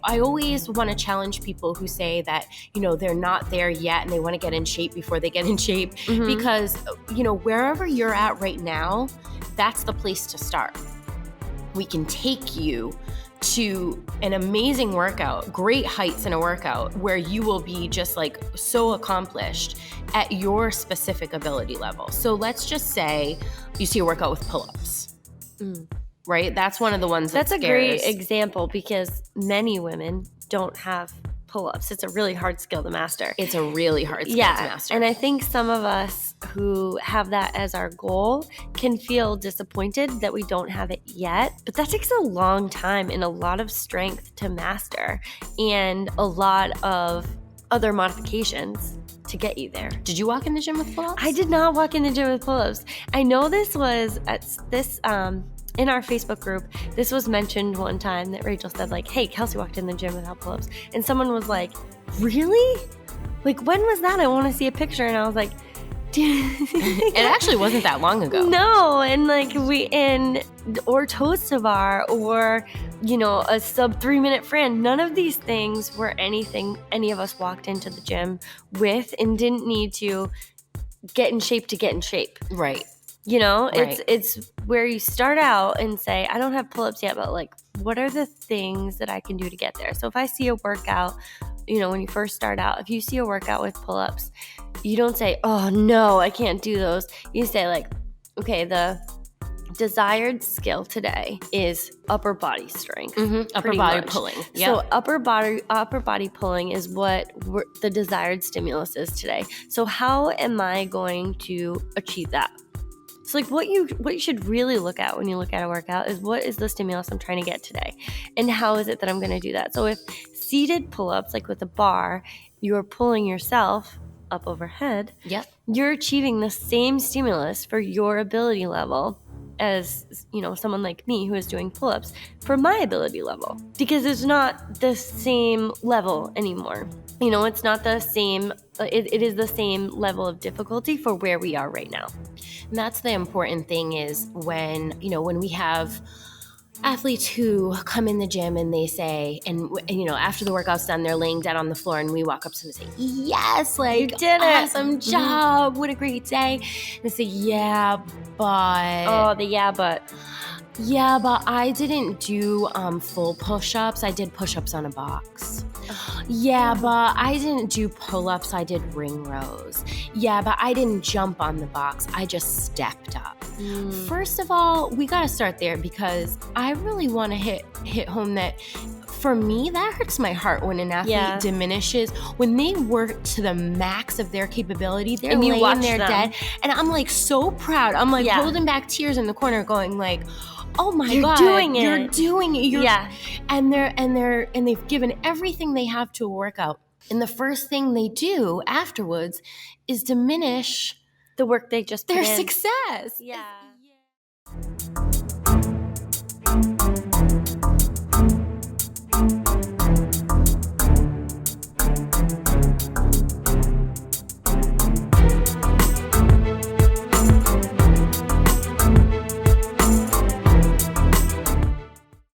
I always want to challenge people who say that, they're not there yet and they want to get in shape before they get in shape, because, wherever you're at right now, that's the place to start. We can take you to an amazing workout, great heights in a workout where you will be just like so accomplished at your specific ability level. So let's just say you see a workout with pull-ups, right? That's one of the ones that's that a great example, because many women don't have pull-ups. It's a really hard skill to master. It's a really hard skill to master. And I think some of us who have that as our goal can feel disappointed that we don't have it yet. But that takes a long time and a lot of strength to master, and a lot of other modifications to get you there. Did you walk in the gym with pull-ups? I did not walk in the gym with pull-ups. I know this was at this in our Facebook group, this was mentioned one time that Rachel said, like, hey, Kelsey walked in the gym without pull-ups. And someone was like, really? Like, when was that? I want to see a picture. And I was like, it actually wasn't that long ago. No, and like or Toastavar or, a sub 3-minute Fran, none of these things were anything any of us walked into the gym with and didn't need to get in shape to get in shape. Right. Right. It's where you start out and say, I don't have pull-ups yet, but like, what are the things that I can do to get there? So if I see a workout, when you first start out, if you see a workout with pull-ups, you don't say, oh no, I can't do those. You say like, okay, the desired skill today is upper body strength. Upper body pulling. Yep. So upper body pulling is what the desired stimulus is today. So how am I going to achieve that? So like what you should really look at when you look at a workout is, what is the stimulus I'm trying to get today? And how is it that I'm going to do that? So if seated pull-ups, like with a bar, you're pulling yourself up overhead, you're achieving the same stimulus for your ability level as, someone like me who is doing pull-ups for my ability level, because it's not the same level anymore. It's not the same, it is the same level of difficulty for where we are right now. And that's the important thing, is when we have athletes who come in the gym and they say, and after the workout's done, they're laying dead on the floor and we walk up to them and say, yes, like, you did awesome job. What a great day. And they say, yeah, but. Oh, the yeah, but. Yeah, but I didn't do full push-ups. I did push-ups on a box. Yeah, but I didn't do pull-ups. I did ring rows. Yeah, but I didn't jump on the box. I just stepped up. First of all, we got to start there, because I really want to hit home that for me, that hurts my heart when an athlete diminishes. When they work to the max of their capability, they're laying there dead. And I'm like so proud. I'm like holding back tears in the corner going like, oh my God, you're doing it. And they've given everything they have to a workout. And the first thing they do afterwards is diminish the work they just put their in. success. Yeah.